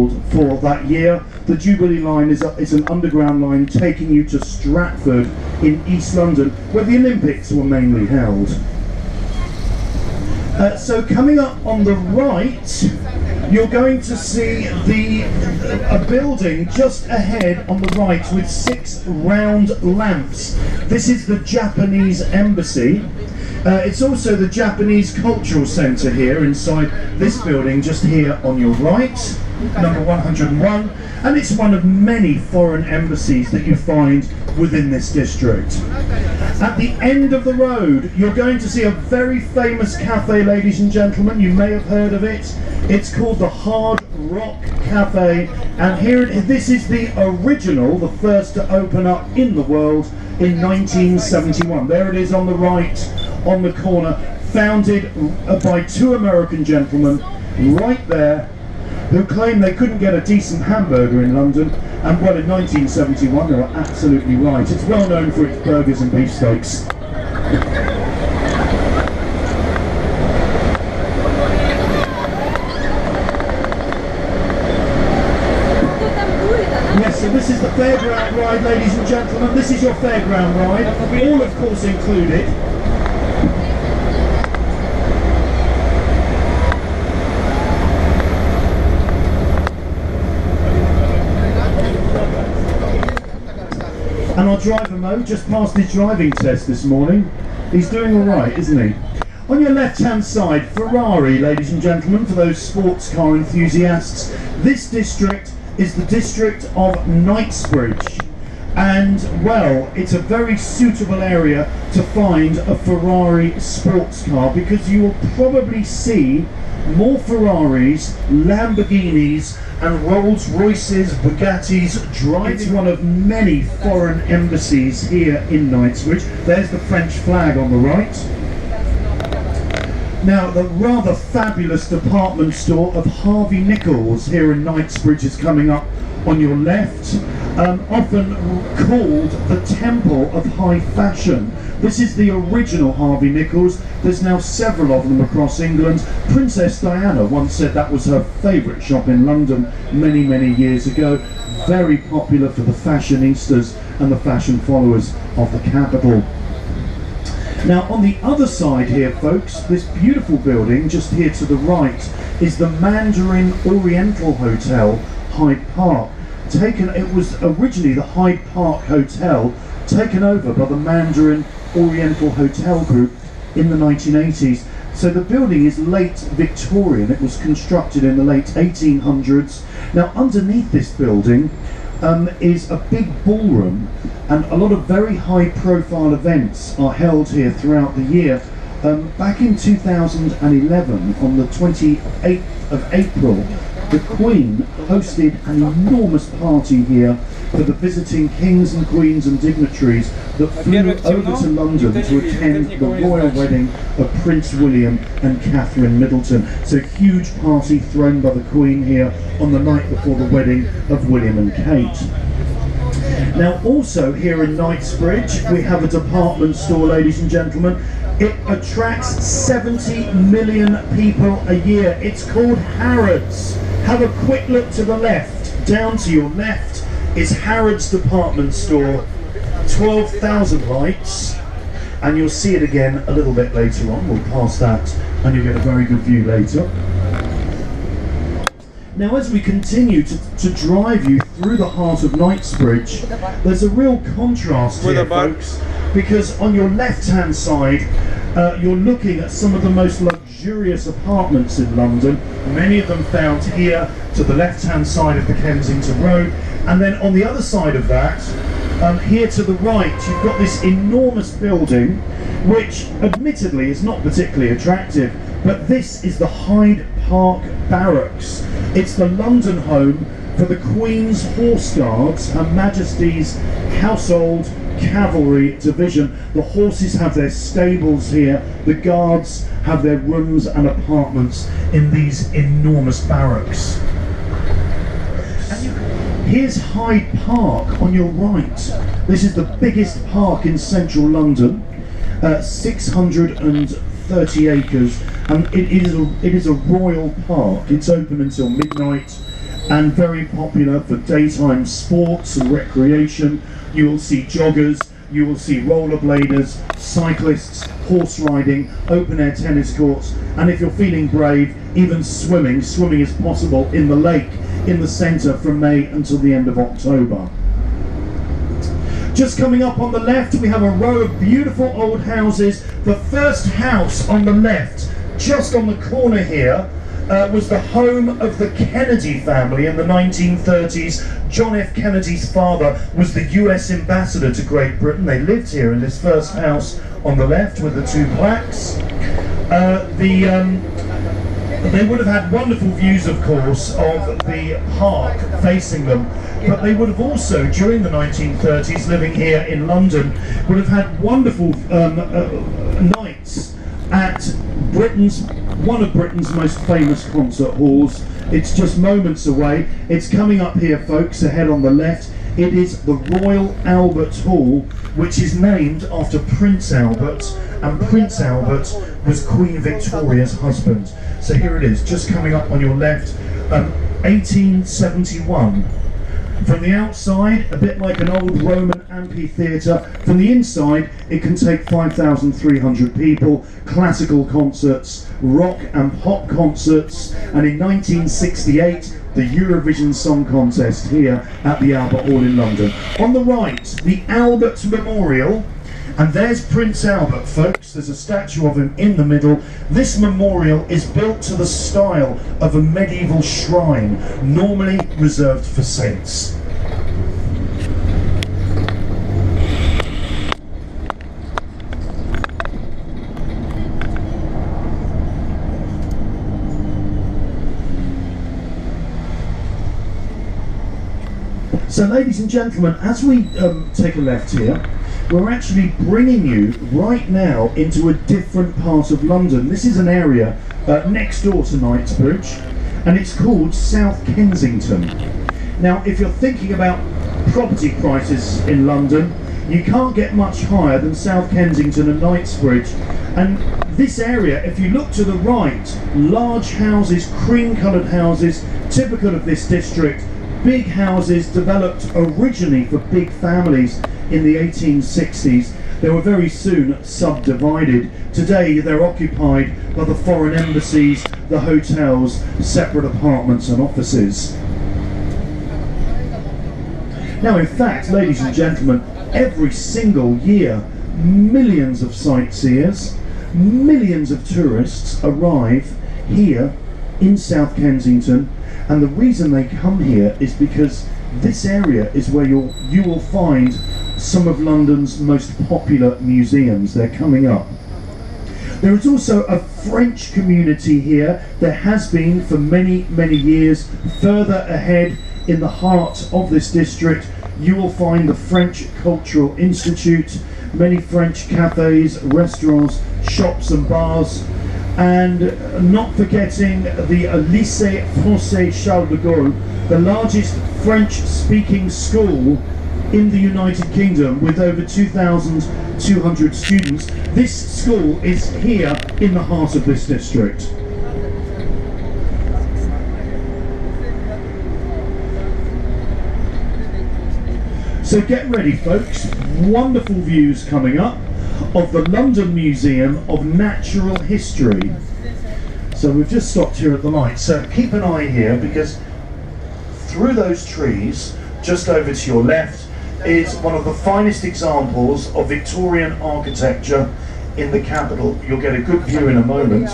cancelled for that year. The Jubilee line is an underground line taking you to Stratford in East London, where the Olympics were mainly held. So coming up on the right, you're going to see a building just ahead on the right with 6 round lamps. This is the Japanese Embassy. It's also the Japanese Cultural Centre here inside this building, just here on your right, number 101, and it's one of many foreign embassies that you find within this district. At the end of the road, you're going to see a very famous cafe, ladies and gentlemen. You may have heard of it. It's called the Hard Rock Cafe, and this is the original, the first to open up in the world in 1971. There it is on the right, on the corner, founded by 2 American gentlemen right there, who claimed they couldn't get a decent hamburger in London, and well, in 1971 they were absolutely right. It's well known for its burgers and beefsteaks. Yes, so this is the fairground ride, ladies and gentlemen. This is your fairground ride, all of course included. And our driver Mo just passed his driving test this morning. He's doing all right, isn't he? On your left-hand side, Ferrari, ladies and gentlemen, for those sports car enthusiasts. This district is the district of Knightsbridge. And, well, it's a very suitable area to find a Ferrari sports car, because you will probably see more Ferraris, Lamborghinis and Rolls Royces, Bugattis driving. It's one of many foreign embassies here in Knightsbridge. There's the French flag on the right. Now, the rather fabulous department store of Harvey Nichols here in Knightsbridge is coming up on your left, often called the Temple of High Fashion. This is the original Harvey Nichols. There's now several of them across England. Princess Diana once said that was her favourite shop in London many, many years ago. Very popular for the fashionistas and the fashion followers of the capital. Now, on the other side here, folks, this beautiful building just here to the right is the Mandarin Oriental Hotel, Hyde Park. It was originally the Hyde Park Hotel, taken over by the Mandarin Oriental Hotel Group in the 1980s. So the building is late Victorian. It was constructed in the late 1800s. Now, underneath this building is a big ballroom, and a lot of very high-profile events are held here throughout the year. Back in 2011, on the 28th of April, the Queen hosted an enormous party here for the visiting kings and queens and dignitaries that flew over to London to attend the royal wedding of Prince William and Catherine Middleton. So a huge party thrown by the Queen here on the night before the wedding of William and Kate. Now, also here in Knightsbridge, we have a department store, ladies and gentlemen. It attracts 70 million people a year. It's called Harrods. Have a quick look to the left. Down to your left is Harrods department store. 12,000 lights. And you'll see it again a little bit later on. We'll pass that and you'll get a very good view later. Now, as we continue to drive you through the heart of Knightsbridge, there's a real contrast here, folks, because on your left-hand side, you're looking at some of the most luxurious apartments in London, many of them found here to the left-hand side of the Kensington Road, and then on the other side of that, here to the right, you've got this enormous building, which admittedly is not particularly attractive, but this is the Hyde Park Barracks. It's the London home for the Queen's Horse Guards, Her Majesty's Household Cavalry Division. The horses have their stables here, the guards have their rooms and apartments in these enormous barracks. Here's Hyde Park on your right. This is the biggest park in central London, 630 acres, and it is a royal park. It's open until midnight. and very popular for daytime sports and recreation. You will see joggers, you will see rollerbladers, cyclists, horse riding, open-air tennis courts, and if you're feeling brave, even swimming. Swimming is possible in the lake in the centre from May until the end of October. Just coming up on the left, we have a row of beautiful old houses. The first house on the left, just on the corner here, was the home of the Kennedy family in the 1930s. John F. Kennedy's father was the US ambassador to Great Britain. They lived here in this first house on the left with the two plaques. They would have had wonderful views, of course, of the park facing them, but they would have also, during the 1930s, living here in London, would have had wonderful nights at one of Britain's most famous concert halls. It's just moments away. It's coming up here, folks, ahead on the left. It is the Royal Albert Hall, which is named after Prince Albert, and Prince Albert was Queen Victoria's husband. So here it is, just coming up on your left, 1871. From the outside, a bit like an old Roman amphitheatre. From the inside, it can take 5,300 people, classical concerts, rock and pop concerts, and in 1968, the Eurovision Song Contest here at the Albert Hall in London. On the right, the Albert Memorial, and there's Prince Albert, folks. There's a statue of him in the middle. This memorial is built to the style of a medieval shrine, normally reserved for saints. So, ladies and gentlemen, as we take a left here, we're actually bringing you right now into a different part of London. This is an area next door to Knightsbridge, and it's called South Kensington. Now, if you're thinking about property prices in London, you can't get much higher than South Kensington and Knightsbridge. And this area, if you look to the right, large houses, cream-coloured houses, typical of this district. Big houses developed originally for big families in the 1860s. They were very soon subdivided. Today they're occupied by the foreign embassies, the hotels, separate apartments and offices. Now, in fact, ladies and gentlemen, every single year millions of sightseers, millions of tourists arrive here in South Kensington. And the reason they come here is because this area is where you will find some of London's most popular museums. They're coming up. There is also a French community here. There has been for many, many years. Further ahead in the heart of this district, you will find the French Cultural Institute, many French cafes, restaurants, shops and bars. And not forgetting the Lycée Français Charles de Gaulle, the largest French-speaking school in the United Kingdom with over 2,200 students. This school is here in the heart of this district. So get ready, folks. Wonderful views coming up of the London Museum of Natural History. So we've just stopped here at the light, so keep an eye here, because through those trees, just over to your left, is one of the finest examples of Victorian architecture in the capital. You'll get a good view in a moment.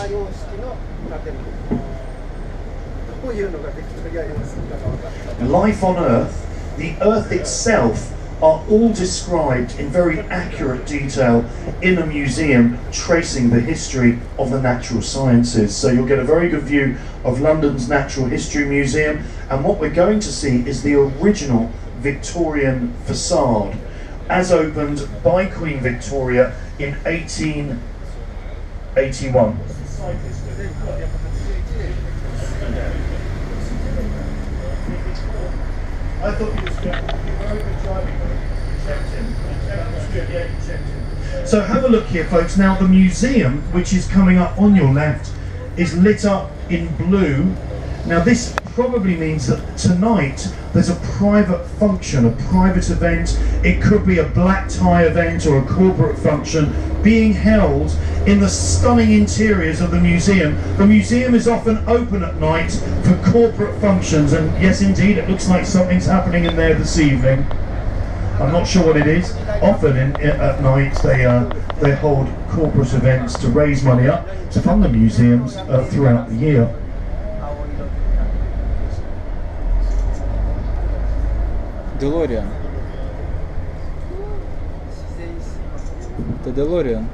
Life on Earth, the Earth itself, are all described in very accurate detail in a museum tracing the history of the natural sciences. So you'll get a very good view of London's Natural History Museum, and what we're going to see is the original Victorian facade as opened by Queen Victoria in 1881. I thought he was very good driving. So have a look here, folks. Now the museum, which is coming up on your left, is lit up in blue. Now this probably means that tonight there's a private function, a private event. It could be a black tie event or a corporate function being held in the stunning interiors of the museum. The museum is often open at night for corporate functions, and yes indeed, it looks like something's happening in there this evening. I'm not sure what it is. Often at night they hold corporate events to raise money up to fund the museums throughout the year. DeLorean. The DeLorean.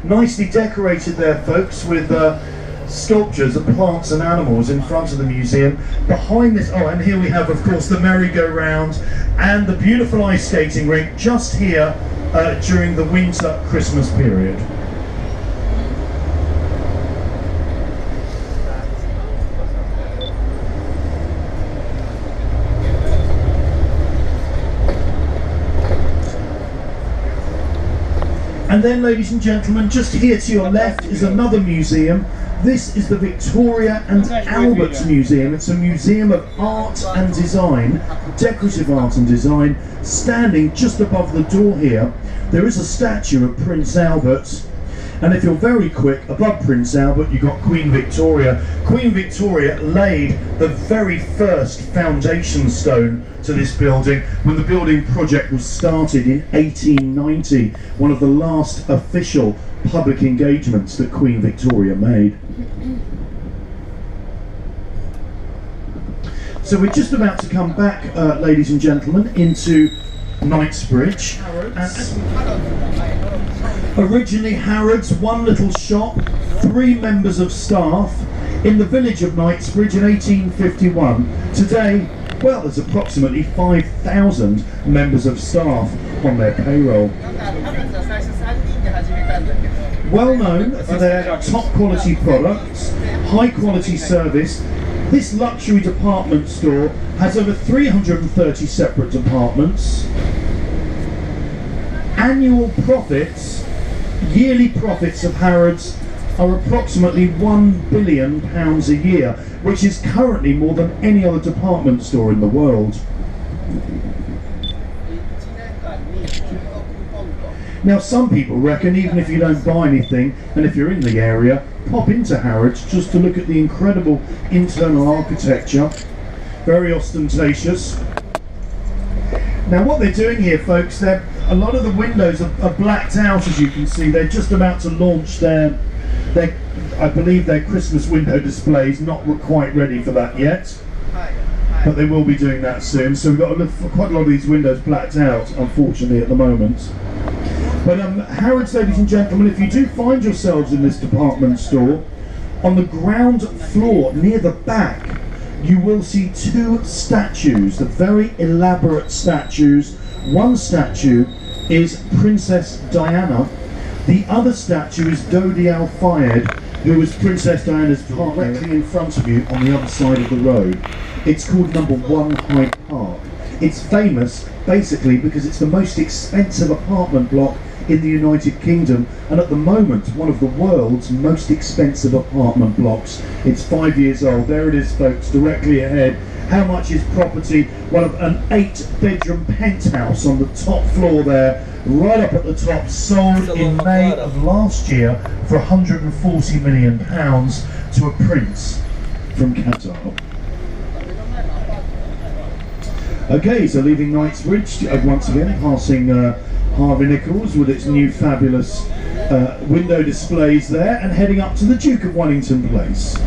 Nicely decorated there, folks, with sculptures of plants and animals in front of the museum. Behind this, oh, and here we have, of course, the merry-go-round and the beautiful ice skating rink just here during the winter Christmas period. And then, ladies and gentlemen, just here to your left is another museum. This is the Victoria and Albert Museum. It's a museum of art and design, decorative art and design. Standing just above the door here, there is a statue of Prince Albert. And if you're very quick, above Prince Albert, you've got Queen Victoria. Queen Victoria laid the very first foundation stone to this building when the building project was started in 1890, one of the last official public engagements that Queen Victoria made. So we're just about to come back, ladies and gentlemen, into Knightsbridge. Originally Harrods, one little shop, 3 members of staff in the village of Knightsbridge in 1851. Today, well, there's approximately 5,000 members of staff on their payroll. Well known for their top quality products, high quality service, this luxury department store has over 330 separate departments. Annual profits, yearly profits of Harrods are approximately £1 billion a year, which is currently more than any other department store in the world. Now, some people reckon even if you don't buy anything, and if you're in the area, pop into Harrods just to look at the incredible internal architecture. Very ostentatious. Now, what they're doing here, folks, a lot of the windows are blacked out, as you can see. They're just about to launch their I believe their Christmas window displays. Not quite ready for that yet, but they will be doing that soon. So we've got quite a lot of these windows blacked out, unfortunately, at the moment. But Harrods, ladies and gentlemen, if you do find yourselves in this department store, on the ground floor near the back, you will see 2 statues, the very elaborate statues. One statue is Princess Diana. The other statue is Dodi Al Fayed, who was Princess Diana's partner, directly in front of you on the other side of the road. It's called Number 1 Hyde Park. It's famous basically because it's the most expensive apartment block in the United Kingdom, and at the moment one of the world's most expensive apartment blocks. It's 5 years old. There it is, folks, directly ahead. How much is property? Well, an 8-bedroom penthouse on the top floor there, right up at the top, sold in May of last year for £140 million to a prince from Qatar. Okay, so leaving Knightsbridge, once again passing Harvey Nichols with its new fabulous window displays there, and heading up to the Duke of Wellington Place.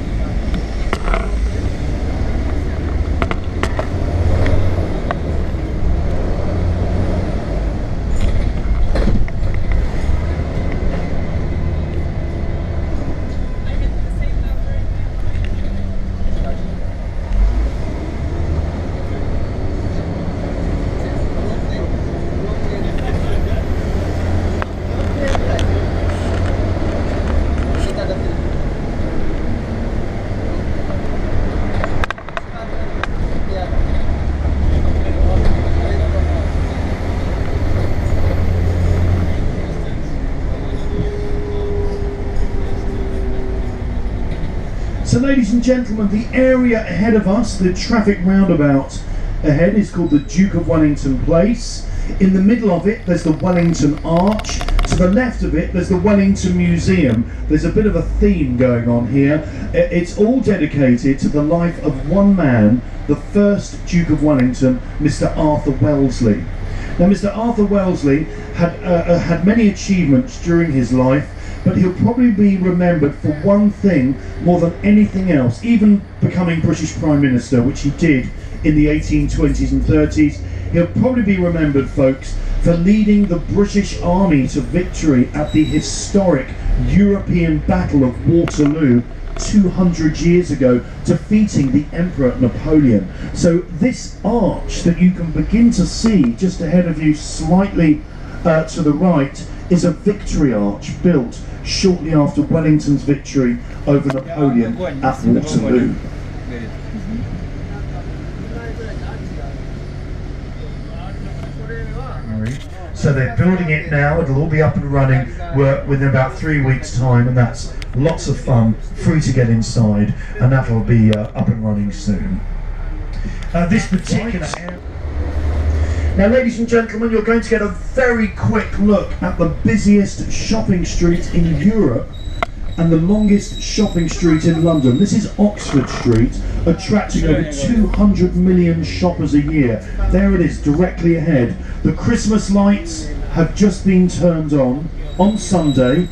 and gentlemen, the area ahead of us, the traffic roundabout ahead, is called the Duke of Wellington Place. In the middle of it, there's the Wellington Arch. To the left of it, there's the Wellington Museum. There's a bit of a theme going on here. It's all dedicated to the life of one man, the first Duke of Wellington, Mr. Arthur Wellesley. Now, Mr. Arthur Wellesley had many achievements during his life, but he'll probably be remembered for one thing more than anything else, even becoming British Prime Minister, which he did in the 1820s and 30s. He'll probably be remembered, folks, for leading the British Army to victory at the historic European Battle of Waterloo 200 years ago, defeating the Emperor Napoleon. So this arch that you can begin to see just ahead of you, slightly to the right, is a victory arch built shortly after Wellington's victory over Napoleon at Waterloo. So they're building it now. It'll all be up and running within about 3 weeks' time, and that's lots of fun, free to get inside, and that'll be up and running soon. This particular area. Now, ladies and gentlemen, you're going to get a very quick look at the busiest shopping street in Europe and the longest shopping street in London. This is Oxford Street, attracting over 200 million shoppers a year. There it is, directly ahead. The Christmas lights have just been turned on Sunday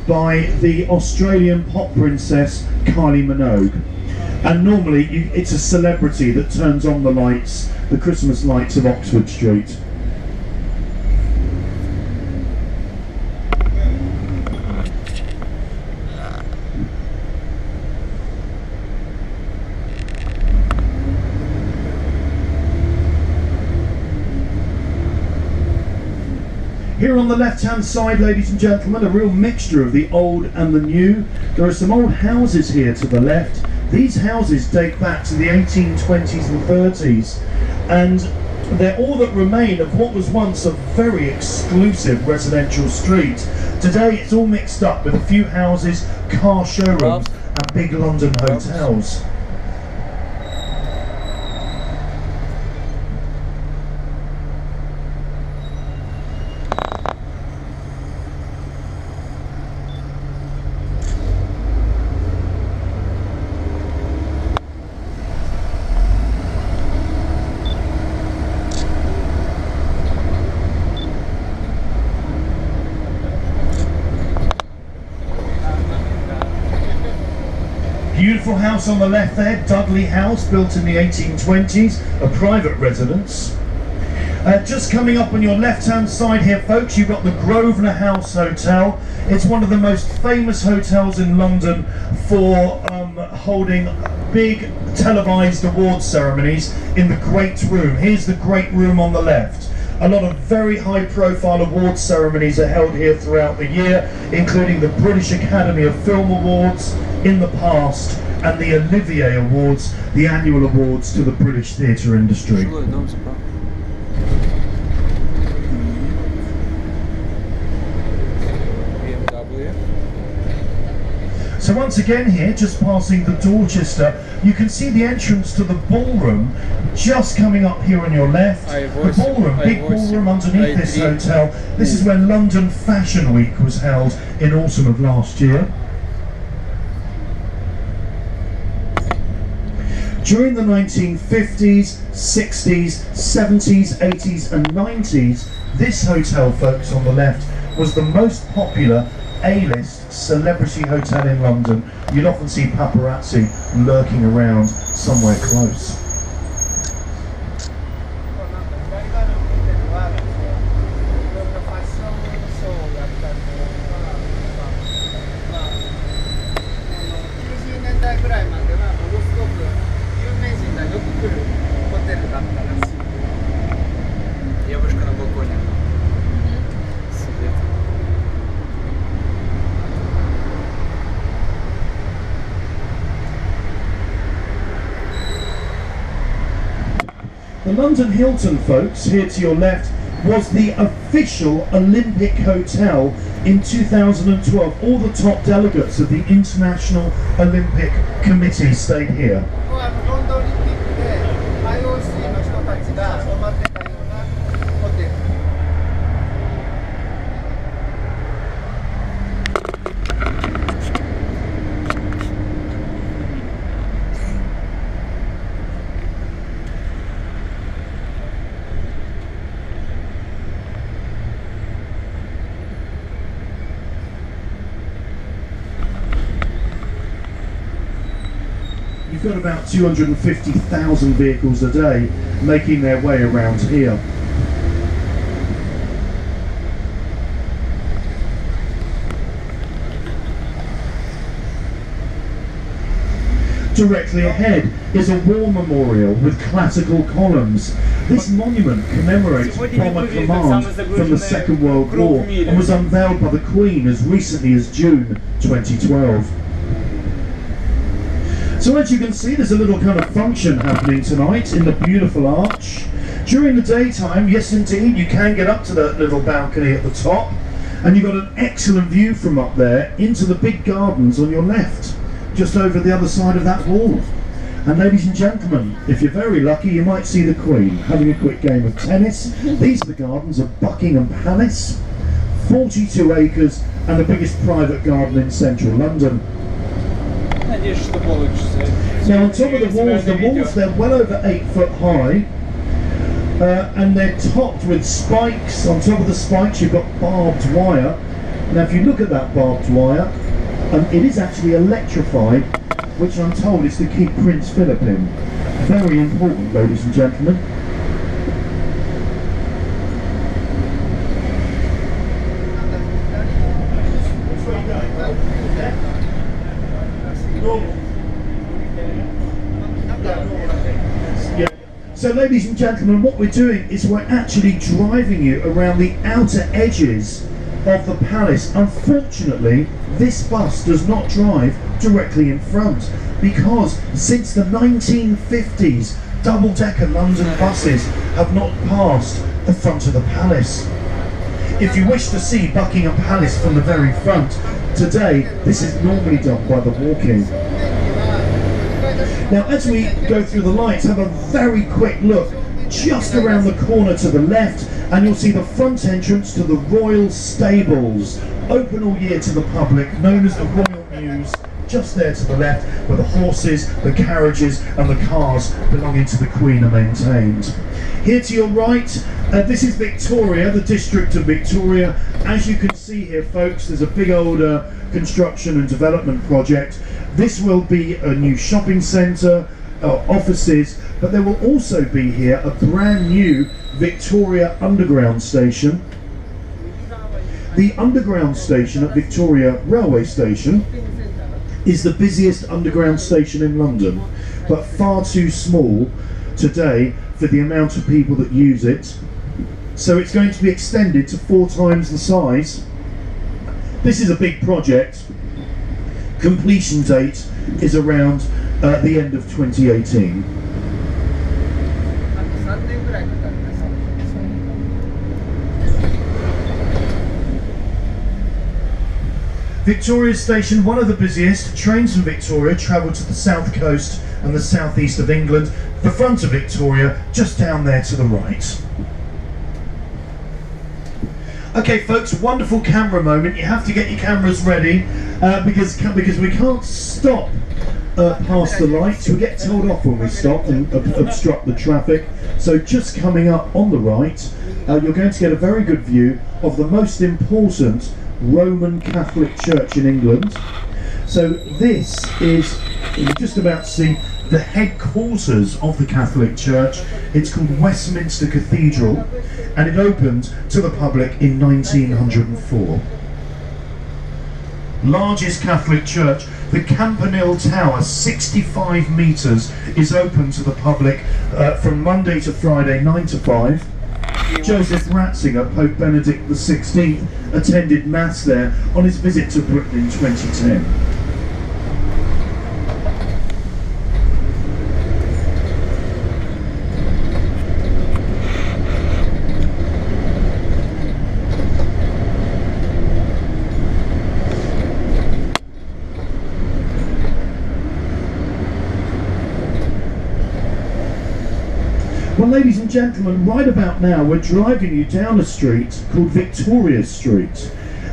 by the Australian pop princess Kylie Minogue. And normally it's a celebrity that turns on the lights, the Christmas lights of Oxford Street. Here on the left-hand side, ladies and gentlemen, a real mixture of the old and the new. There are some old houses here to the left. These houses date back to the 1820s and 30s, and they're all that remain of what was once a very exclusive residential street. Today it's all mixed up with a few houses, car showrooms and big London hotels. Beautiful house on the left there, Dudley House, built in the 1820s, a private residence. Just coming up on your left-hand side here, folks, you've got the Grosvenor House Hotel. It's one of the most famous hotels in London for holding big televised awards ceremonies in the Great Room. Here's the Great Room on the left. A lot of very high-profile awards ceremonies are held here throughout the year, including the British Academy of Film Awards in the past and the Olivier Awards, the annual awards to the British theatre industry. So once again here, just passing the Dorchester, you can see the entrance to the ballroom just coming up here on your left. The ballroom, big ballroom underneath this hotel. This is where London Fashion Week was held in autumn of last year. During the 1950s, 60s, 70s, 80s and 90s, this hotel, folks, on the left, was the most popular A-list celebrity hotel in London. You'd often see paparazzi lurking around somewhere close. Девушка на балконе. Сидит. The London Hilton, folks, here to your left, was the official Olympic Hotel in 2012. All the top delegates of the International Olympic Committee stayed here. ここはロンドンオリンピックで IOC の人たちが泊まってたようなホテル。You've got about 250,000 vehicles a day making their way around here. Directly ahead is a war memorial with classical columns. This monument commemorates bomber command from the Second World War and was unveiled by the Queen as recently as June 2012. So as you can see, there's a little kind of function happening tonight in the beautiful arch. During the daytime, yes indeed, you can get up to that little balcony at the top, and you've got an excellent view from up there into the big gardens on your left, just over the other side of that wall. And ladies and gentlemen, if you're very lucky, you might see the Queen having a quick game of tennis. These are the gardens of Buckingham Palace, 42 acres and the biggest private garden in central London. Now on top of the walls they're well over 8 foot high, and they're topped with spikes. On top of the spikes you've got barbed wire. Now if you look at that barbed wire, it is actually electrified, which I'm told is to keep Prince Philip in. Very important, ladies and gentlemen. So ladies and gentlemen, what we're doing is we're actually driving you around the outer edges of the palace. Unfortunately, this bus does not drive directly in front because since the 1950s, double-decker London buses have not passed the front of the palace. If you wish to see Buckingham Palace from the very front, today this is normally done by the walk-in. Now as we go through the lights, have a very quick look just around the corner to the left, and you'll see the front entrance to the Royal Stables, open all year to the public, known as the Royal Mews, just there to the left, where the horses, the carriages and the cars belonging to the Queen are maintained. Here to your right, this is Victoria, the district of Victoria. As you can see here folks, there's a big old construction and development project. This will be a new shopping centre, offices, but there will also be here a brand new Victoria Underground station. The underground station at Victoria Railway Station is the busiest underground station in London, but far too small today for the amount of people that use it. So it's going to be extended to 4 times the size. This is a big project. Completion date is around the end of 2018. Victoria Station, one of the busiest. Trains from Victoria travel to the south coast and the southeast of England. The front of Victoria, just down there to the right. Okay folks, wonderful camera moment. You have to get your cameras ready because we can't stop past the lights. We get told off when we stop and obstruct the traffic. So just coming up on the right, you're going to get a very good view of the most important Roman Catholic Church in England. So this is, you're just about to see the headquarters of the Catholic Church. It's called Westminster Cathedral, and it opened to the public in 1904. Largest Catholic church, the Campanile Tower, 65 metres, is open to the public from Monday to Friday, 9 to 5. Joseph Ratzinger, Pope Benedict XVI, attended Mass there on his visit to Britain in 2010. Well, ladies and gentlemen, right about now we're driving you down a street called Victoria Street,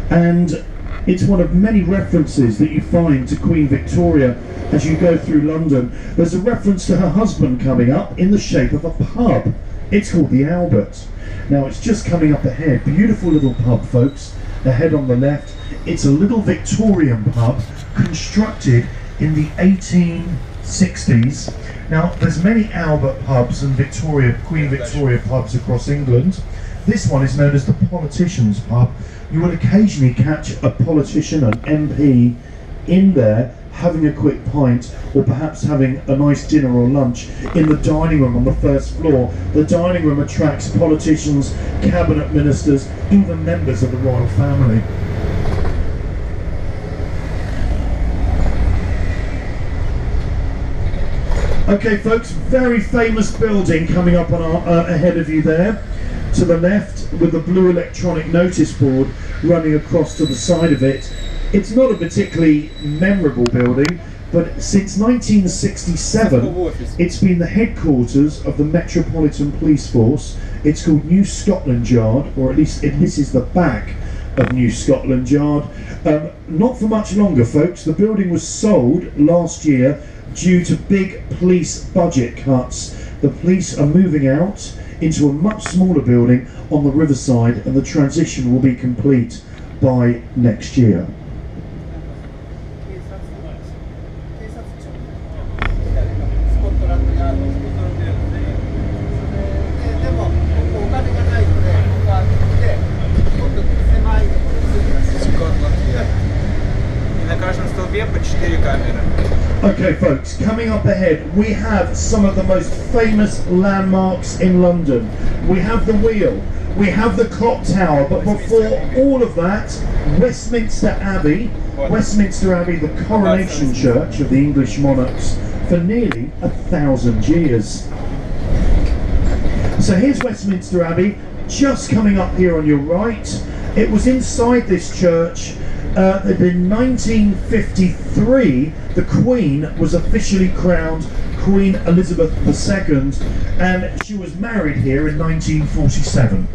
and it's one of many references that you find to Queen Victoria as you go through London. There's a reference to her husband coming up in the shape of a pub. It's called the Albert. Now it's just coming up ahead. Beautiful little pub, folks. Ahead on the left, it's a little Victorian pub constructed in the 1860s. Now, there's many Albert pubs and Queen Victoria pubs across England. This one is known as the Politicians Pub. You will occasionally catch a politician, an MP, in there having a quick pint, or perhaps having a nice dinner or lunch in the dining room on the first floor. The dining room attracts politicians, cabinet ministers, even members of the royal family. Okay, folks, very famous building coming up on our, ahead of you there. To the left, with the blue electronic notice board running across to the side of it. It's not a particularly memorable building, but since 1967, it's been the headquarters of the Metropolitan Police Force. It's called New Scotland Yard, or at least this is the back of New Scotland Yard. Not for much longer, folks. The building was sold last year due to big police budget cuts. The police are moving out into a much smaller building on the riverside, and the transition will be complete by next year. Okay, folks, coming up ahead, we have some of the most famous landmarks in London. We have the Wheel, we have the Clock Tower, but before all of that, Westminster Abbey, the coronation church of the English monarchs for nearly 1,000 years. So here's Westminster Abbey, just coming up here on your right. It was inside this church that in 1953 the Queen was officially crowned Queen Elizabeth II, and she was married here in 1947.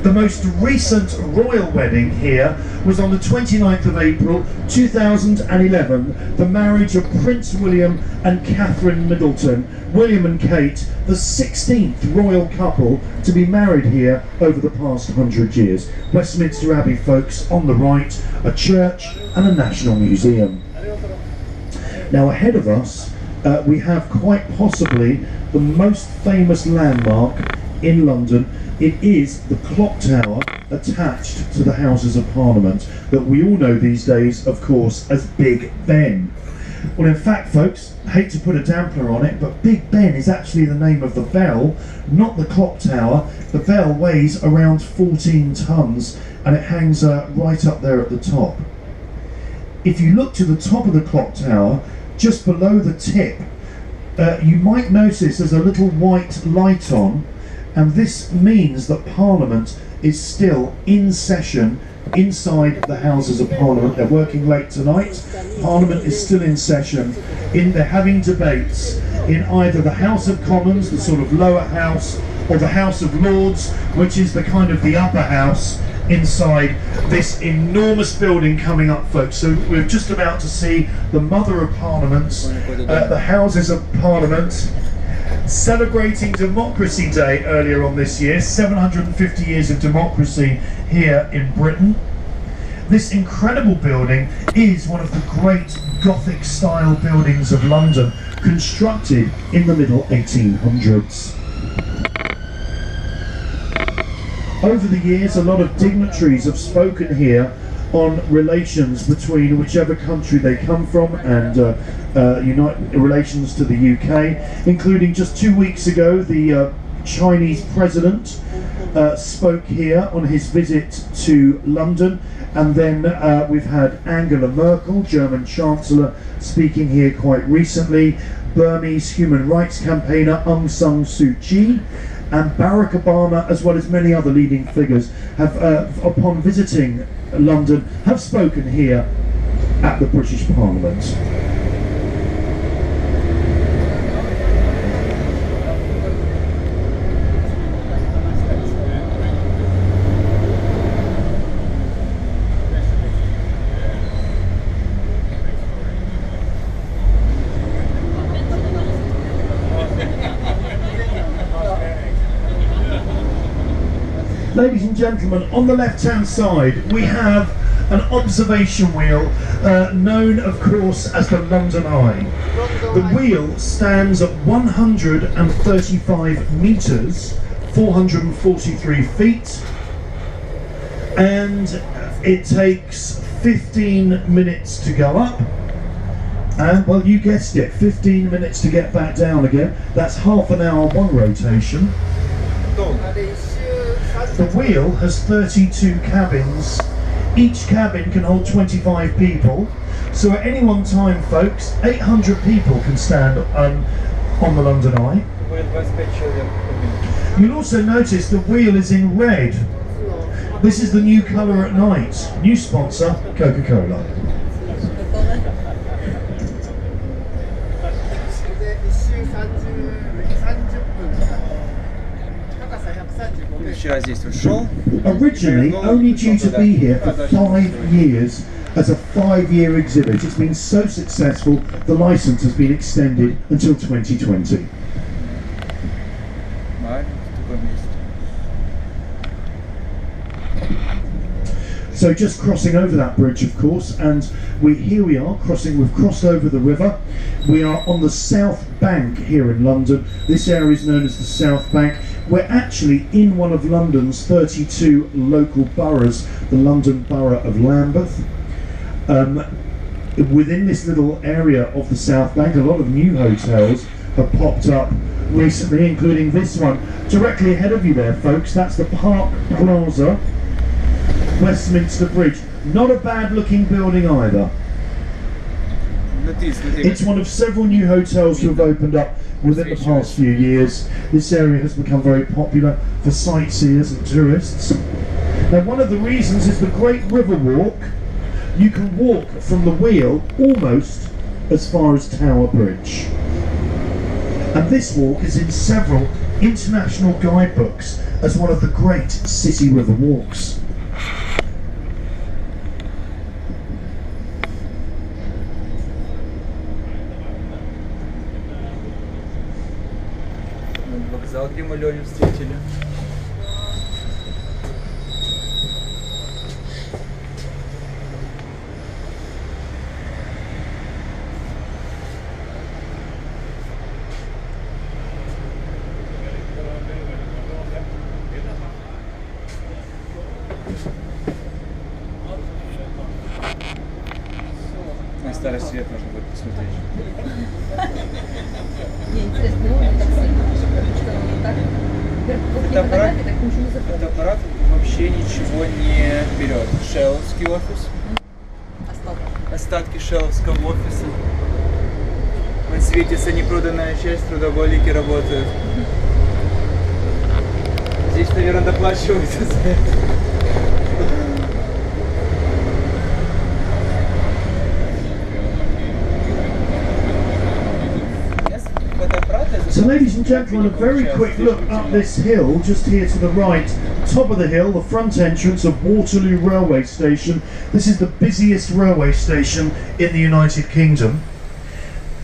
The most recent royal wedding here was on the 29th of April 2011, the marriage of Prince William and Catherine Middleton. William and Kate, the 16th royal couple to be married here over the past 100 years. Westminster Abbey, folks, on the right, a church and a national museum. Now ahead of us, we have quite possibly the most famous landmark in London. It is the clock tower attached to the Houses of Parliament that we all know these days, of course, as Big Ben. Well, in fact, folks, I hate to put a dampener on it, but Big Ben is actually the name of the bell, not the clock tower. The bell weighs around 14 tons and it hangs right up there at the top. If you look to the top of the clock tower, just below the tip, you might notice there's a little white light on, and this means that Parliament is still in session inside the Houses of Parliament. They're working late tonight. Parliament is still in session. They're having debates in either the House of Commons, the sort of lower house, or the House of Lords, which is the kind of the upper house inside this enormous building coming up, folks. So we're just about to see the Mother of Parliaments, the Houses of Parliament, celebrating Democracy Day earlier on this year, 750 years of democracy here in Britain. This incredible building is one of the great Gothic style buildings of London, constructed in the middle 1800s. Over the years, a lot of dignitaries have spoken here on relations between whichever country they come from and relations to the UK, including just 2 weeks ago the Chinese president spoke here on his visit to London, and then we've had Angela Merkel, German Chancellor, speaking here quite recently. Burmese human rights campaigner Aung San Suu Kyi and Barack Obama, as well as many other leading figures, have, upon visiting London, have spoken here at the British Parliament. Ladies and gentlemen, on the left-hand side we have an observation wheel known of course as the London Eye. The wheel stands at 135 metres, 443 feet, and it takes 15 minutes to go up, and well, you guessed it, 15 minutes to get back down again. That's half an hour one rotation. The wheel has 32 cabins. Each cabin can hold 25 people. So at any one time, folks, 800 people can stand on the London Eye. You'll also notice the wheel is in red. This is the new colour at night. New sponsor, Coca-Cola. Originally only due to be here for 5 years as a 5-year exhibit. It's been so successful, the licence has been extended until 2020. So just crossing over that bridge, of course, and here we are crossing. We've crossed over the river. We are on the South Bank here in London. This area is known as the South Bank. We're actually in one of London's 32 local boroughs, the London Borough of Lambeth. Within this little area of the South Bank, a lot of new hotels have popped up recently, including this one. Directly ahead of you there, folks, that's the Park Plaza, Westminster Bridge. Not a bad looking building either. It's one of several new hotels who have opened up within the past few years. This area has become very popular for sightseers and tourists. Now, one of the reasons is the Great River Walk. You can walk from the wheel almost as far as Tower Bridge. And this walk is in several international guidebooks as one of the great city river walks. Вокзал, где мы Леню встретили. На старый свет можно будет посмотреть. Мне интересно, ну он так сильно, что он так... Этот аппарат вообще ничего не берет. Шелловский офис. Остатки шелловского офиса. Вот светится непроданная часть, трудоголики работают. Здесь, наверное, доплачиваются за это. So ladies and gentlemen, a very quick look up this hill, just here to the right, top of the hill, the front entrance of Waterloo Railway Station. This is the busiest railway station in the United Kingdom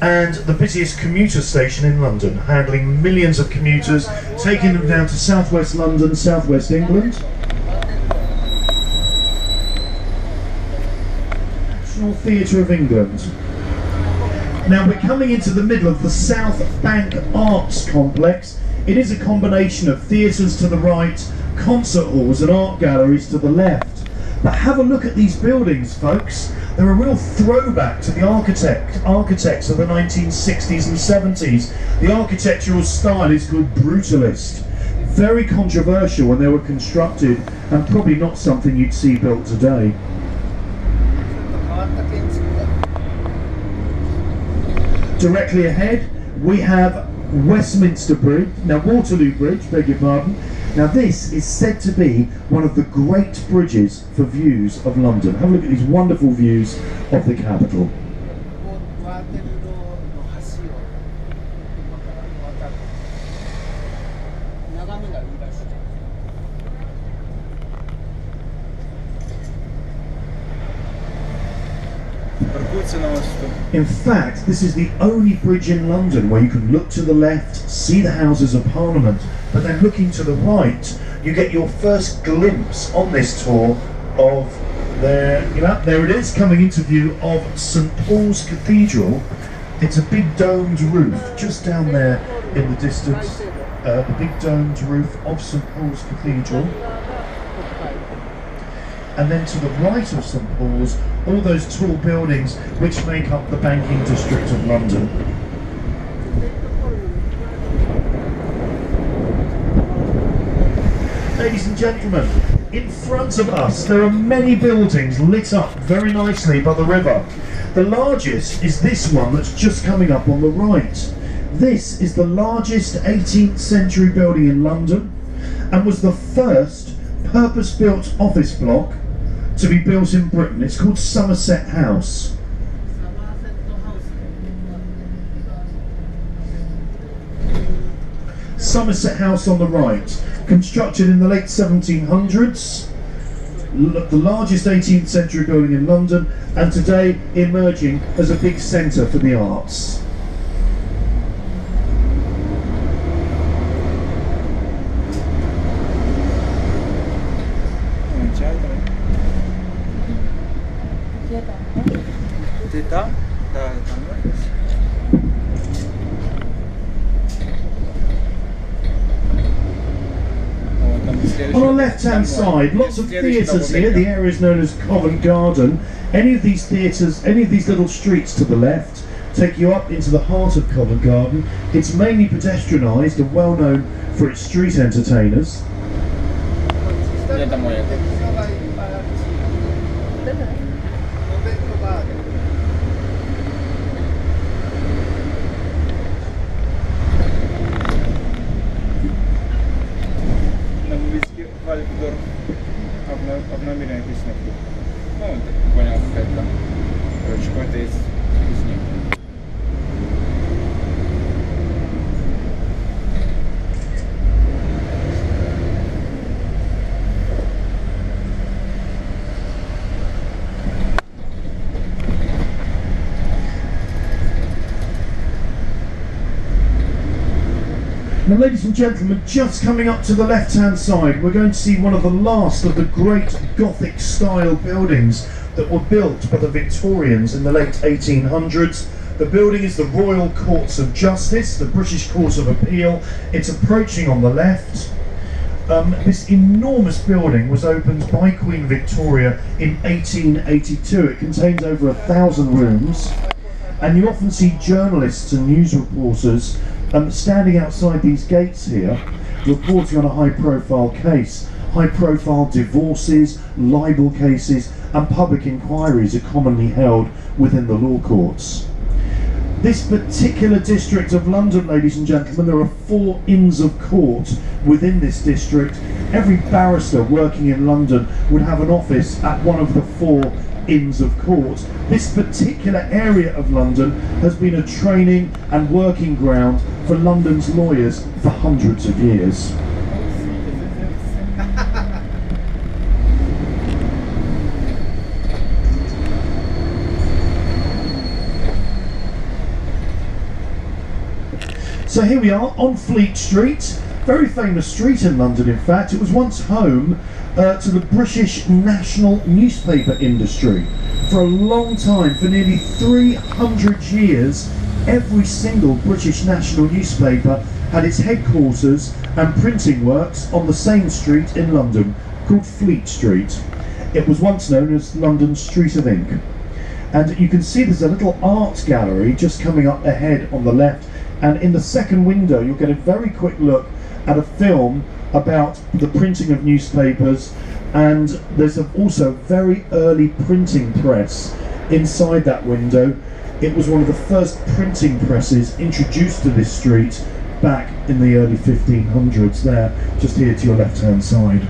and the busiest commuter station in London, handling millions of commuters, taking them down to southwest London, southwest England. National Theatre of England. Now we're coming into the middle of the South Bank Arts Complex. It is a combination of theatres to the right, concert halls and art galleries to the left. But have a look at these buildings, folks. They're a real throwback to the architects of the 1960s and 70s. The architectural style is called Brutalist. Very controversial when they were constructed and probably not something you'd see built today. Directly ahead, we have Westminster Bridge, now Waterloo Bridge, beg your pardon. Now this is said to be one of the great bridges for views of London. Have a look at these wonderful views of the capital. любуются на мосту. In fact, this is the only bridge in London where you can look to the left, see the Houses of Parliament, but then looking to the right, you get your first glimpse on this tour of there it is, coming into view of St Paul's Cathedral. It's a big domed roof just down there in the distance, the big domed roof of St Paul's Cathedral. And then to the right of St Paul's, all those tall buildings which make up the banking district of London. Ladies and gentlemen, in front of us there are many buildings lit up very nicely by the river. The largest is this one that's just coming up on the right. This is the largest 18th century building in London and was the first purpose-built office block to be built in Britain. It's called Somerset House. Somerset House on the right, constructed in the late 1700s, the largest 18th century building in London, and today emerging as a big centre for the arts. Ты там? Да, там. On the left-hand side, lots of theatres here. The area is known as Covent Garden. Any of these theatres, any of these little streets to the left, take you up into the heart of Covent Garden. It's mainly pedestrianised and well known for its street entertainers. Вальдорф обнамеренно написано. Ну, понял, какая-то. Короче, какой-то из них. Now, ladies and gentlemen, just coming up to the left-hand side, we're going to see one of the last of the great Gothic-style buildings that were built by the Victorians in the late 1800s. The building is the Royal Courts of Justice, the British Court of Appeal. It's approaching on the left. This enormous building was opened by Queen Victoria in 1882. It contains over 1,000 rooms, and you often see journalists and news reporters standing outside these gates here, reporting on a high-profile case. High-profile divorces, libel cases, and public inquiries are commonly held within the law courts. This particular district of London, ladies and gentlemen, there are 4 Inns of Court within this district. Every barrister working in London would have an office at one of the 4 Inns of Court. This particular area of London has been a training and working ground for London's lawyers for hundreds of years. So here we are on Fleet Street, very famous street in London in fact. It was once home to the British national newspaper industry. For a long time, for nearly 300 years, every single British national newspaper had its headquarters and printing works on the same street in London, called Fleet Street. It was once known as London's Street of Ink. And you can see there's a little art gallery just coming up ahead on the left, and in the second window you'll get a very quick look at a film about the printing of newspapers, and there's also a very early printing press inside that window. It was one of the first printing presses introduced to this street back in the early 1500s there, just here to your left hand side.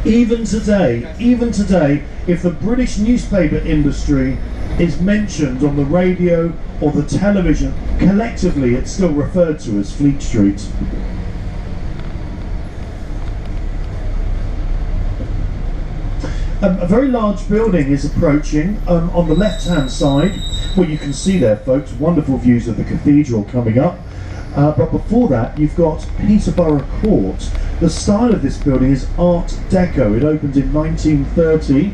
Even today, if the British newspaper industry is mentioned on the radio or the television, collectively it's still referred to as Fleet Street. A very large building is approaching on the left-hand side, where you can see there, folks, wonderful views of the cathedral coming up. But before that, you've got Peterborough Court. The style of this building is Art Deco. It opened in 1930.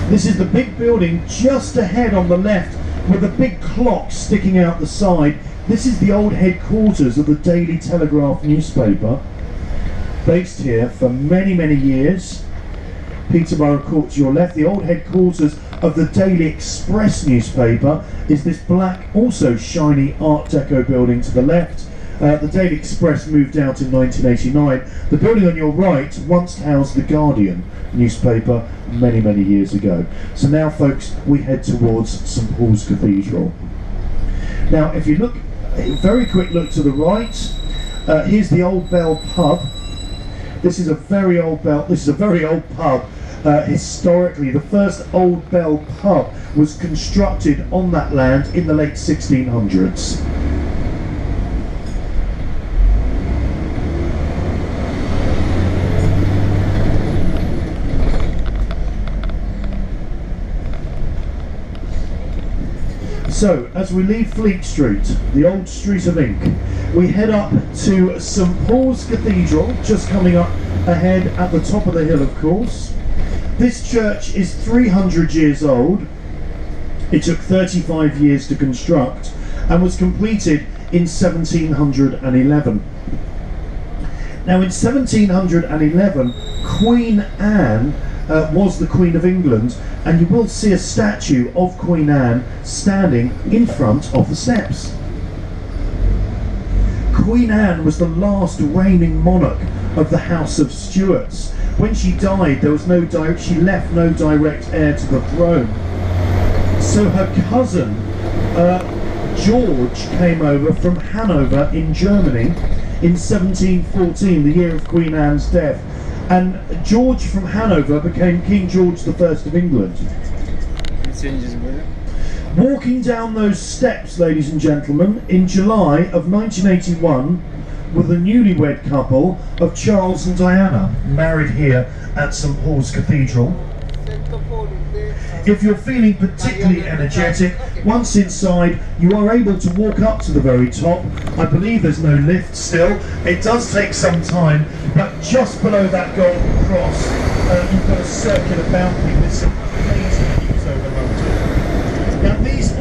This is the big building just ahead on the left, with a big clock sticking out the side. This is the old headquarters of the Daily Telegraph newspaper, based here for many, many years. Peterborough Court to your left. The old headquarters of the Daily Express newspaper is this black, also shiny Art Deco building to the left. The Daily Express moved out in 1989. The building on your right once housed the Guardian newspaper many, many years ago. So now, folks, we head towards St Paul's Cathedral. Now, if you look, a very quick look to the right, here's the Old Bell pub. This is a very old pub. Historically, the first Old Bell pub was constructed on that land in the late 1600s. So, as we leave Fleet Street, the old street of ink, we head up to St Paul's Cathedral, just coming up ahead at the top of the hill, of course. This church is 300 years old. It took 35 years to construct and was completed in 1711. Now, in 1711, Queen Anne was the Queen of England, and you will see a statue of Queen Anne standing in front of the steps. Queen Anne was the last reigning monarch of the House of Stuarts. When she died, she left no direct heir to the throne. So her cousin George came over from Hanover in Germany in 1714, the year of Queen Anne's death. And George from Hanover became King George I of England. Walking down those steps, ladies and gentlemen, in July of 1981, were the newlywed couple of Charles and Diana, married here at St Paul's Cathedral. If you're feeling particularly energetic, once inside, you are able to walk up to the very top. I believe there's no lift still. It does take some time, but just below that golden cross, you've got a circular balcony with some amazing views over London. Now,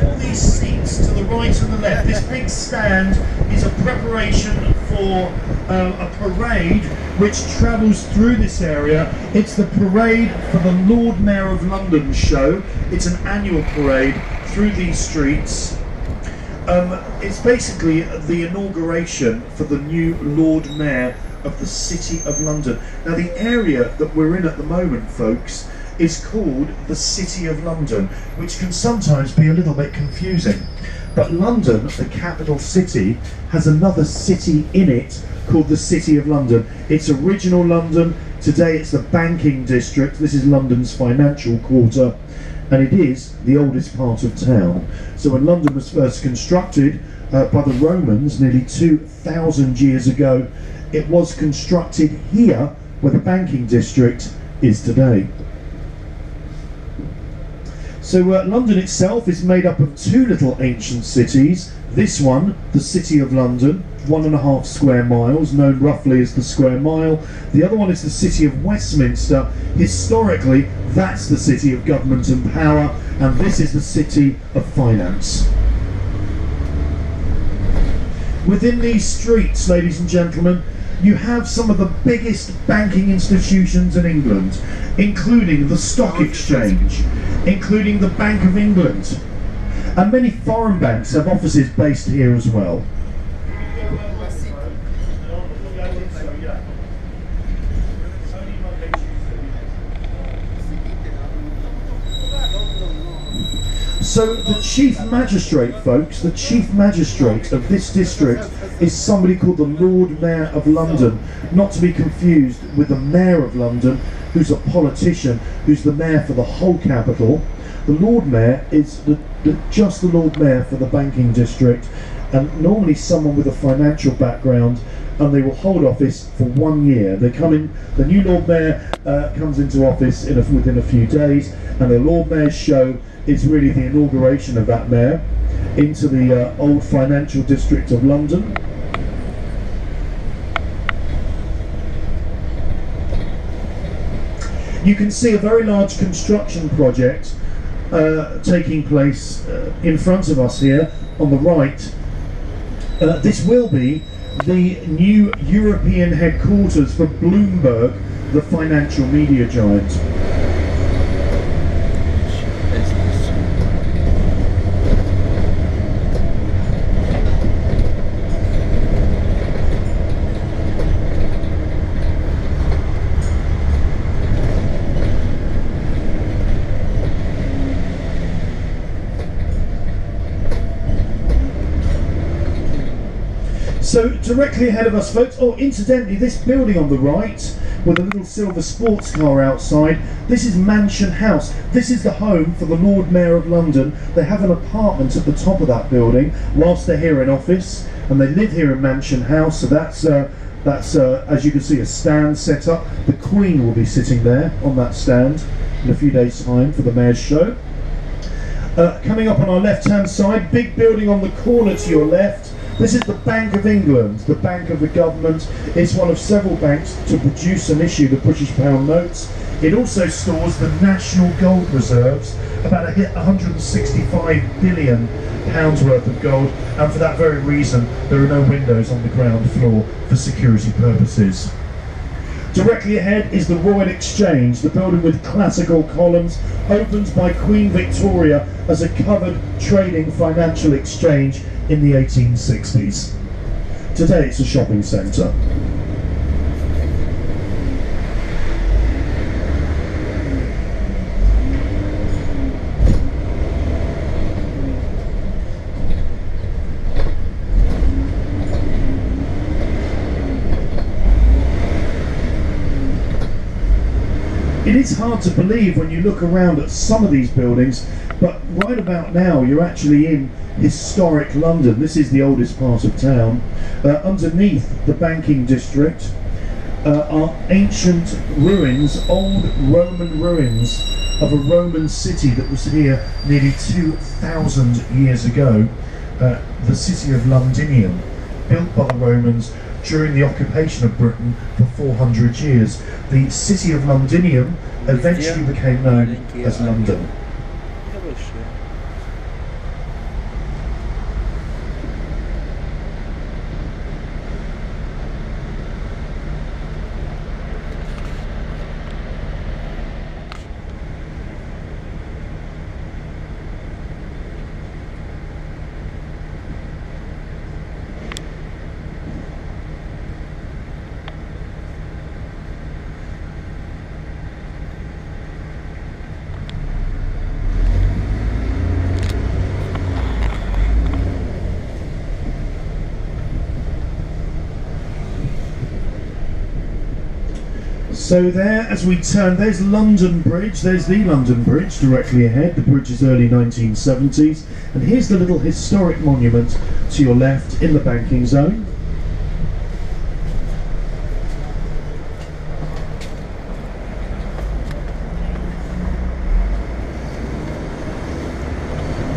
all these seats to the right and the left, this big stand is a preparation for a parade which travels through this area. It's the parade for the Lord Mayor of London show. It's an annual parade through these streets. It's basically the inauguration for the new Lord Mayor of the City of London. Now, the area that we're in at the moment, folks, is called the City of London, which can sometimes be a little bit confusing. But London, the capital city, has another city in it called the City of London. It's original London. Today it's the banking district. This is London's financial quarter, and it is the oldest part of town. So when London was first constructed by the Romans nearly 2,000 years ago, it was constructed here where the banking district is today. So London itself is made up of two little ancient cities. This one, the City of London, 1.5 square miles, known roughly as the Square Mile. The other one is the City of Westminster. Historically, that's the city of government and power, and this is the city of finance. Within these streets, ladies and gentlemen, you have some of the biggest banking institutions in England, including the Stock Exchange, including the Bank of England, and many foreign banks have offices based here as well. So the Chief Magistrate, folks, the Chief Magistrate of this district is somebody called the Lord Mayor of London, not to be confused with the Mayor of London, who's a politician, who's the mayor for the whole capital. The Lord Mayor is just the Lord Mayor for the banking district, and normally someone with a financial background and they will hold office for 1 year. They come in, the new Lord Mayor comes into office within a few days, and the Lord Mayor's show is really the inauguration of that mayor into the old financial district of London. You can see a very large construction project taking place in front of us here on the right. This will be the new European headquarters for Bloomberg, the financial media giant. So directly ahead of us, folks, oh, incidentally, this building on the right with a little silver sports car outside, this is Mansion House. This is the home for the Lord Mayor of London. They have an apartment at the top of that building whilst they're here in office, and they live here in Mansion House. So that's as you can see, a stand set up. The Queen will be sitting there on that stand in a few days' time for the Mayor's show. Coming up on our left-hand side, big building on the corner to your left. This is the Bank of England, the bank of the government. It's one of several banks to produce and issue the British pound notes. It also stores the national gold reserves, about 165 billion pounds worth of gold, and for that very reason there are no windows on the ground floor for security purposes. Directly ahead is the Royal Exchange, the building with classical columns, opened by Queen Victoria as a covered trading financial exchange in the 1860s. Today it's a shopping centre. It is hard to believe when you look around at some of these buildings, but right about now you're actually in historic London. This is the oldest part of town. Underneath the banking district are ancient ruins, old Roman ruins of a Roman city that was here nearly 2,000 years ago. The city of Londinium, built by the Romans during the occupation of Britain for 400 years. The city of Londinium eventually became known as London. So there, as we turn, there's London Bridge, there's the London Bridge directly ahead. The bridge is early 1970s. And here's the little historic monument to your left in the banking zone.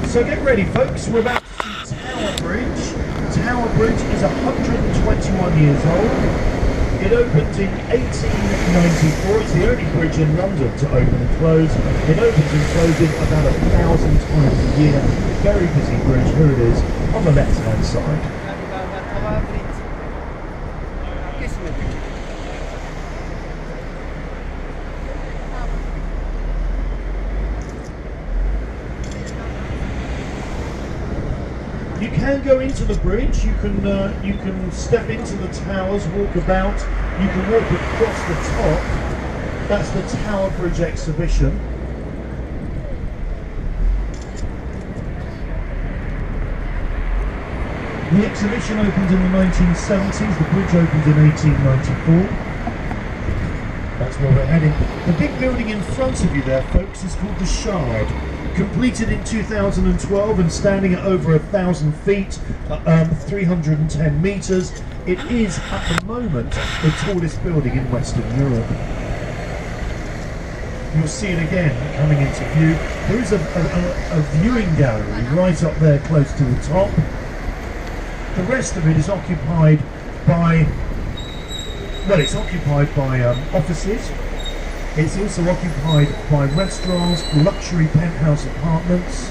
So get ready, folks, we're about to see Tower Bridge. Tower Bridge is 121 years old. It opened in 1894. It's the only bridge in London to open and close. It opens and closes about 1,000 times a year. Very busy bridge. Here it is on the left-hand side. You can go into the bridge, you can step into the towers, walk about, you can walk across the top. That's the Tower Bridge exhibition. The exhibition opened in the 1970s, the bridge opened in 1894. That's where we're heading. The big building in front of you there, folks, is called the Shard. Completed in 2012 and standing at over 1,000 feet, 310 metres, it is at the moment the tallest building in Western Europe. You'll see it again coming into view. There is a viewing gallery right up there close to the top. The rest of it is occupied by, well, it's occupied by offices. It's also occupied by restaurants, luxury penthouse apartments,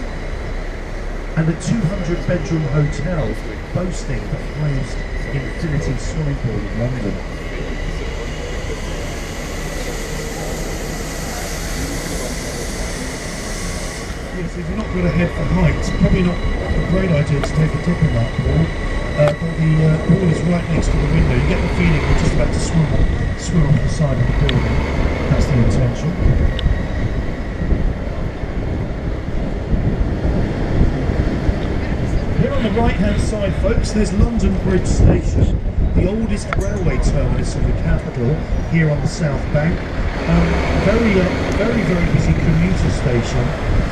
and a 200-bedroom hotel boasting the highest infinity swimming pool in London. Yes, if you're not got a head for heights, probably not a great idea to take a dip in that pool. But the pool is right next to the window. You get the feeling you're just about to swim off the side of the building. That's the intention. Here on the right-hand side, folks, there's London Bridge Station, the oldest railway terminus of the capital, here on the South Bank. Very busy commuter station,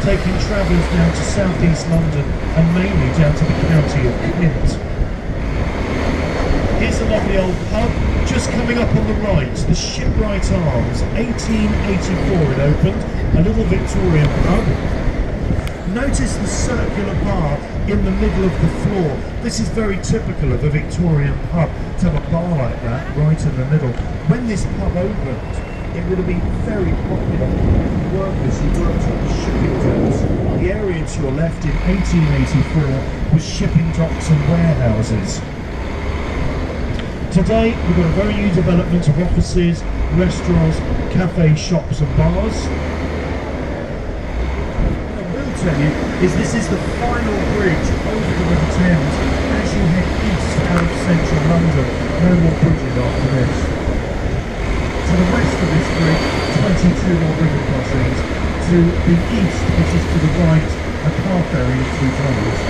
taking travellers down to South East London and mainly down to the county of Kent. Here's a lovely old pub, just coming up on the right, the Shipwright Arms, 1884 it opened, a little Victorian pub. Notice the circular bar in the middle of the floor. This is very typical of a Victorian pub, to have a bar like that right in the middle. When this pub opened, it would have been very popular with workers who worked on the shipping docks. The area to your left in 1884 was shipping docks and warehouses. Today, we've got a very new development of offices, restaurants, cafes, shops and bars. What I will tell you is this is the final bridge over the River Thames as you head east out of central London. No more bridges after this. To the west of this bridge, 22 more river crossings. To the east, which is to the right, a car ferry in 2 tunnels.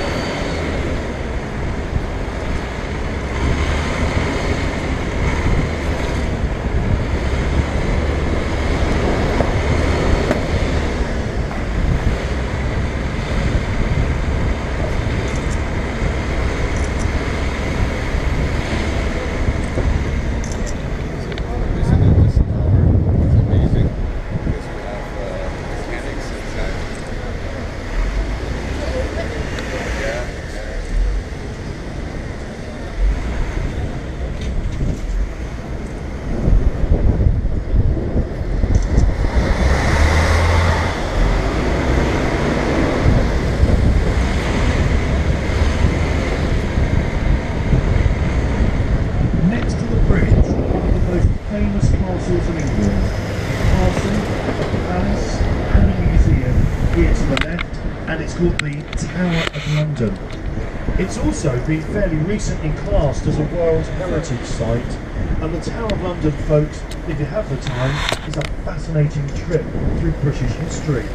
Called the Tower of London. It's also been fairly recently classed as a World Heritage Site, and the Tower of London, folks, if you have the time, is a fascinating trip through British history.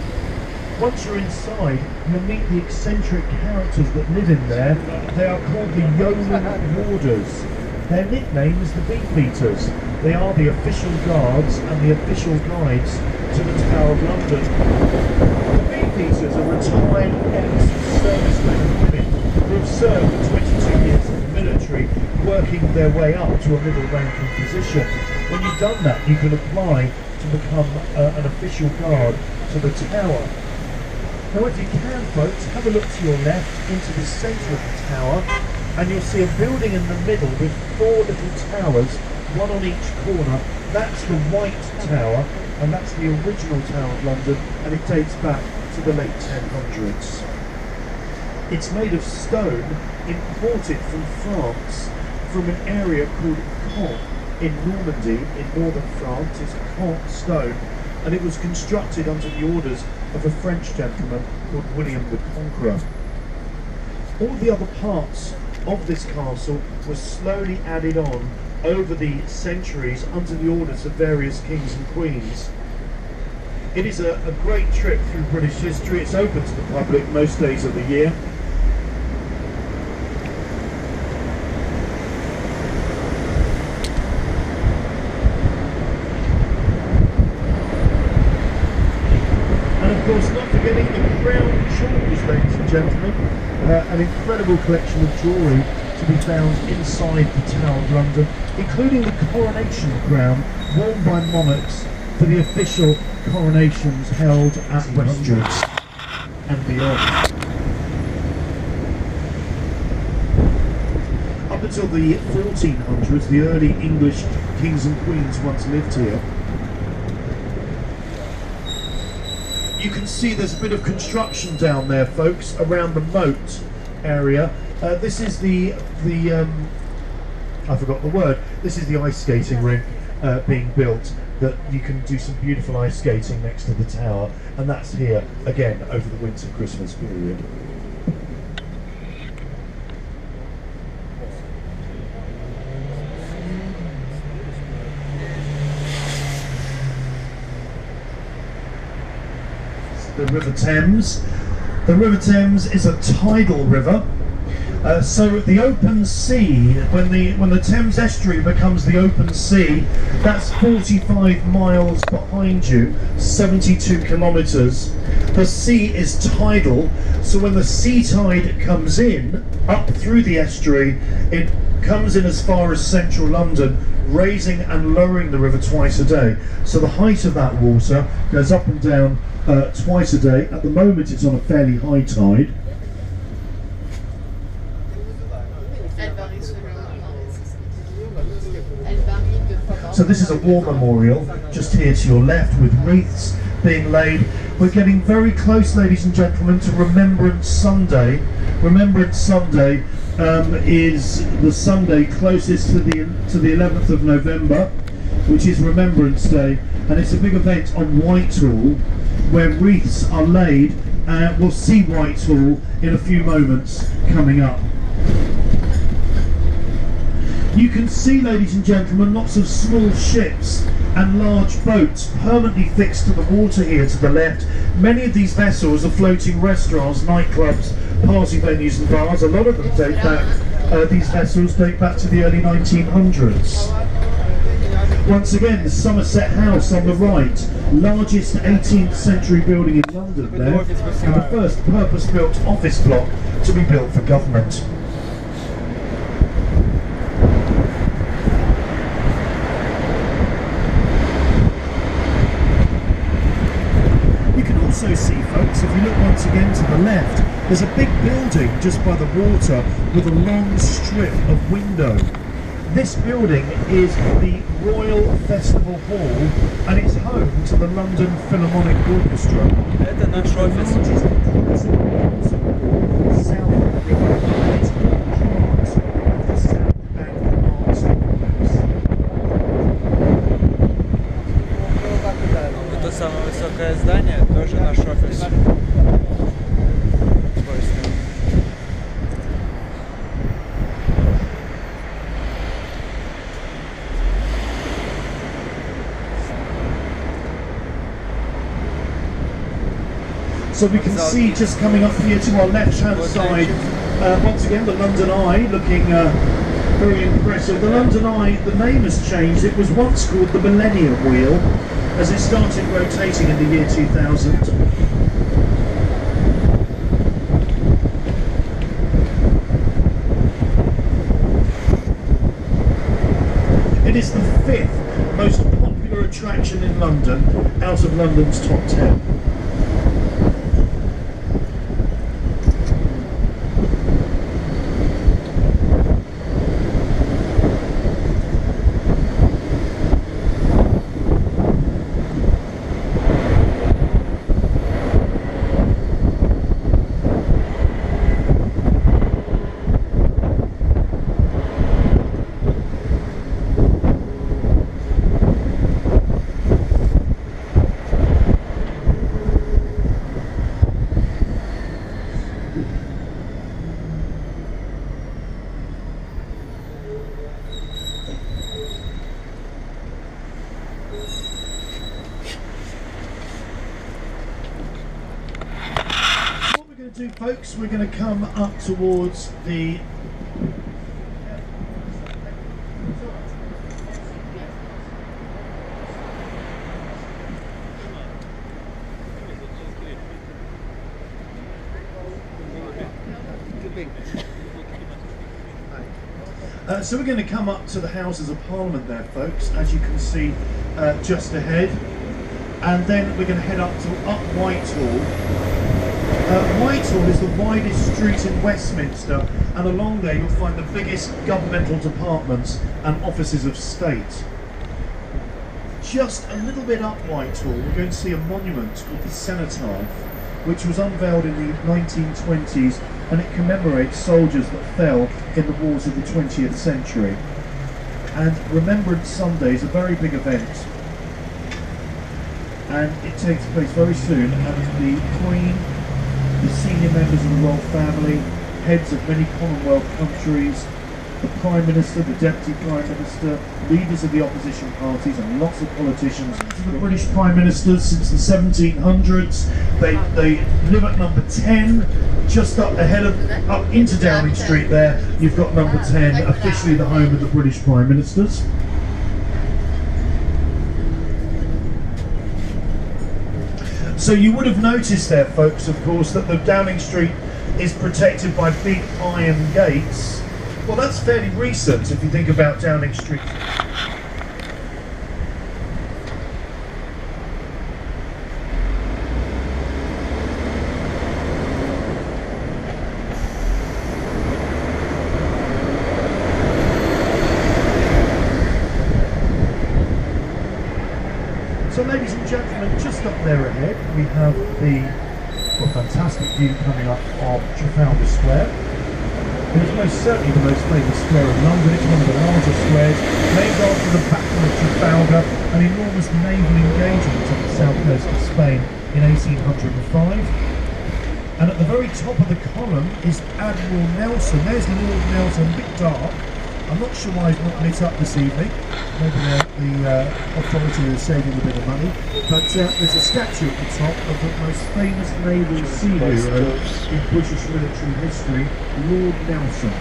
Once you're inside, you'll meet the eccentric characters that live in there. They are called the Yeoman Warders. Their nickname is the Beefeaters. They are the official guards and the official guides to the Tower of London. Beefeaters are retired ex-servicemen and women who have served 22 years in the military, working their way up to a middle ranking position. When you've done that, you can apply to become an official guard to the tower. Now if you can, folks, have a look to your left into the centre of the tower, and you'll see a building in the middle with 4 little towers, one on each corner. That's the White Tower, and that's the original Tower of London, and it dates back to the late 1000s. It's made of stone imported from France, from an area called Caen in Normandy in northern France. It's Caen stone, and it was constructed under the orders of a French gentleman called William the Conqueror. All the other parts of this castle were slowly added on over the centuries under the orders of various kings and queens. It is a great trip through British history. It's open to the public most days of the year. And of course, not forgetting the Crown gentlemen. An incredible collection of jewellery to be found inside the Tower of London, including the coronation crown worn by monarchs for the official coronations held at Westminster and beyond. Up until the 1400s, the early English kings and queens once lived here. You can see there's a bit of construction down there, folks, around the moat area. This is the I forgot the word. This is the ice skating rink being built, that you can do some beautiful ice skating next to the tower, and that's here again over the winter Christmas period. The River Thames. The River Thames is a tidal river. So the open sea, when the Thames estuary becomes the open sea, that's 45 miles behind you, 72 kilometres. The sea is tidal, so when the sea tide comes in, up through the estuary, it comes in as far as central London, raising and lowering the river twice a day. So the height of that water goes up and down twice a day. At the moment it's on a fairly high tide. So this is a war memorial just here to your left, with wreaths being laid. We're getting very close, ladies and gentlemen, to Remembrance Sunday. Remembrance Sunday is the Sunday closest to the 11th of November, which is Remembrance Day, and it's a big event on Whitehall where wreaths are laid. We'll see Whitehall in a few moments coming up. You can see, ladies and gentlemen, lots of small ships and large boats permanently fixed to the water here to the left. Many of these vessels are floating restaurants, nightclubs, party venues and bars. A lot of them date back, these vessels date back to the early 1900s. Once again, the Somerset House on the right, largest 18th century building in London there, and the first purpose-built office block to be built for government. Also see, folks, if you look once again to the left, there's a big building just by the water with a long strip of window. This building is the Royal Festival Hall, and it's home to the London Philharmonic Orchestra. Это наш офис. Вот то самое высокое здание, тоже наш офис. So we can see just coming up here to our left-hand side, once again the London Eye, looking very impressive. The London Eye, the name has changed. It was once called the Millennium Wheel, as it started rotating in the year 2000. It is the 5th most popular attraction in London, out of London's top 10. Folks, we're going to come up towards the So we're going to come up to the Houses of Parliament there, folks, as you can see just ahead. And then we're going to head up Whitehall. Whitehall is the widest street in Westminster, and along there you'll find the biggest governmental departments and offices of state. Just a little bit up Whitehall, we're going to see a monument called the Cenotaph, which was unveiled in the 1920s, and it commemorates soldiers that fell in the wars of the 20th century. And Remembrance Sunday is a very big event, and it takes place very soon, and the Queen, the senior members of the royal family, heads of many Commonwealth countries, the Prime Minister, the Deputy Prime Minister, leaders of the opposition parties, and lots of politicians. The British Prime Ministers since the 1700s. They live at number 10, just up ahead of, up into Downing Street there. You've got number 10, officially the home of the British Prime Ministers. So you would have noticed there, folks, of course, that the Downing Street is protected by big iron gates. Well, that's fairly recent if you think about Downing Street. So, ladies and gentlemen, just up there ahead, we have the fantastic view coming up of Trafalgar Square. It is most certainly the most famous square of London. It's one of the largest squares, named after the Battle of Trafalgar, an enormous naval engagement on the south coast of Spain in 1805. And at the very top of the column is Admiral Nelson. There's Lord Nelson, a bit dark. I'm not sure why he's not lit up this evening. Maybe the authority is saving a bit of money. But there's a statue at the top of the most famous naval sea hero in British military history, Lord Nelson.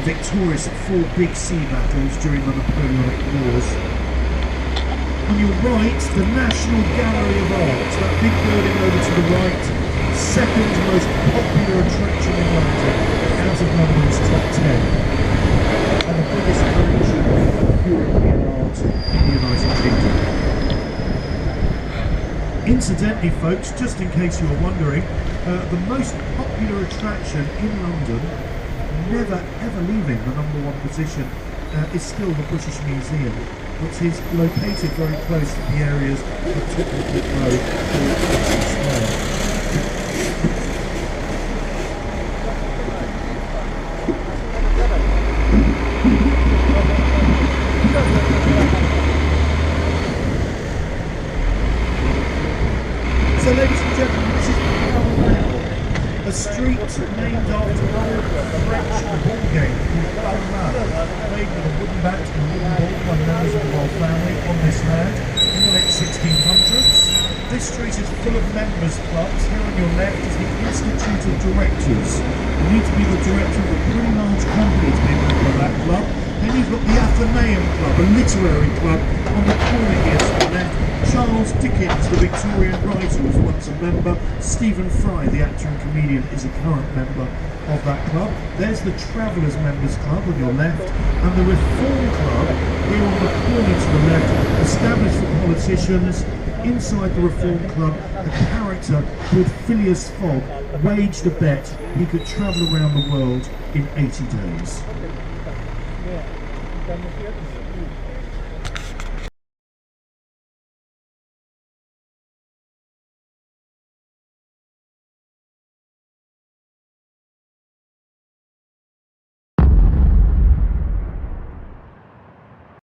Victorious at 4 big sea battles during the Napoleonic Wars. On your right, the National Gallery of Art, that big building over to the right, second most popular attraction in London, out of London's top 10. And the biggest collection of European art in the United Kingdom. Incidentally, folks, just in case you were wondering, the most popular attraction in London, never ever leaving the #1 position, is still the British Museum, which is located very close to the areas of Tottenham Road and Westminster Square. So, ladies and gentlemen, this is Pall Mall, a street named after an old French ball game called Pall Mall, played with a wooden bat and a wooden ball by members of the royal family on this land in the late 1600s. This street is full of members' clubs. Here on your left is the Institute of Directors. You need to be the director of a pretty large company to be a member of that club. Then you've got the Athenaeum Club, a literary club, on the corner here to the left. Charles Dickens, the Victorian writer, was once a member. Stephen Fry, the actor and comedian, is a current member of that club. There's the Travellers Members Club on your left, and the Reform Club here on the corner to the left, established for politicians. Inside the Reform Club, a character called Phileas Fogg waged a bet he could travel around the world in 80 days.